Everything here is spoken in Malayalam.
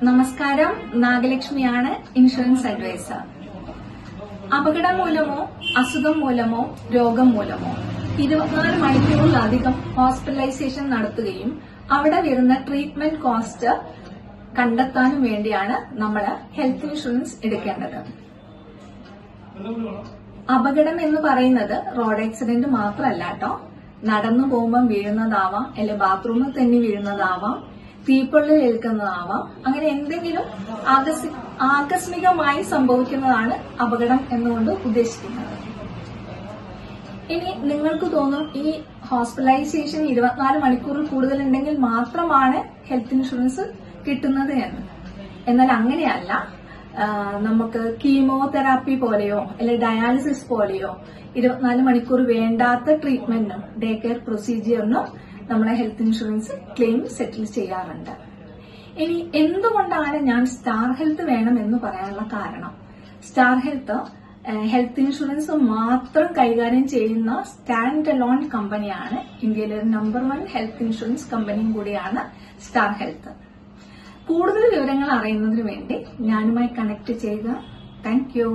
നമസ്കാരം, നാഗലക്ഷ്മിയാണ്, ഇൻഷുറൻസ് അഡ്വൈസർ. അപകടം മൂലമോ അസുഖം മൂലമോ രോഗം മൂലമോ 24 മണിക്കൂറിലധികം ഹോസ്പിറ്റലൈസേഷൻ നടത്തുകയും അവിടെ വരുന്ന ട്രീറ്റ്മെന്റ് കോസ്റ്റ് കണ്ടെത്താനും വേണ്ടിയാണ് നമ്മൾ ഹെൽത്ത് ഇൻഷുറൻസ് എടുക്കേണ്ടത്. അപകടം എന്ന് പറയുന്നത് റോഡ് ആക്സിഡന്റ് മാത്രമല്ല കേട്ടോ. നടന്നു പോകുമ്പോൾ വീഴുന്നതാവാം, അല്ലെങ്കിൽ ബാത്റൂമിൽ തന്നെ വീഴുന്നതാവാം, തീപ്പൊള്ളൽ ഏൽക്കുന്നതാവാം, അങ്ങനെ എന്തെങ്കിലും ആകസ്മികമായി സംഭവിക്കുന്നതാണ് അപകടം എന്നുകൊണ്ട് ഉദ്ദേശിക്കുന്നത്. ഇനി നിങ്ങൾക്ക് തോന്നും ഈ ഹോസ്പിറ്റലൈസേഷൻ 24 മണിക്കൂറിൽ കൂടുതലുണ്ടെങ്കിൽ മാത്രമാണ് ഹെൽത്ത് ഇൻഷുറൻസ് കിട്ടുന്നത് എന്ന്. എന്നാൽ അങ്ങനെയല്ല. നമുക്ക് കീമോതെറാപ്പി പോലെയോ അല്ലെങ്കിൽ ഡയാലിസിസ് പോലെയോ 24 മണിക്കൂർ വേണ്ടാത്ത ട്രീറ്റ്മെന്റിനും ഡേ കെയർ പ്രൊസീജിയറിനും നമ്മുടെ ഹെൽത്ത് ഇൻഷുറൻസ് ക്ലെയിം സെറ്റിൽ ചെയ്യാറുണ്ട്. ഇനി എന്തുകൊണ്ടാണ് ഞാൻ സ്റ്റാർ ഹെൽത്ത് വേണമെന്ന് പറയാനുള്ള കാരണം? സ്റ്റാർ ഹെൽത്ത് ഹെൽത്ത് ഇൻഷുറൻസ് മാത്രം കൈകാര്യം ചെയ്യുന്ന സ്റ്റാൻഡ് അലോൺ കമ്പനിയാണ്. ഇന്ത്യയിലെ നമ്പർ 1 ഹെൽത്ത് ഇൻഷുറൻസ് കമ്പനിയും കൂടിയാണ് സ്റ്റാർ ഹെൽത്ത്. കൂടുതൽ വിവരങ്ങൾ അറിയുന്നതിന് വേണ്ടി ഞാനുമായി കണക്ട് ചെയ്യുക. Thank you.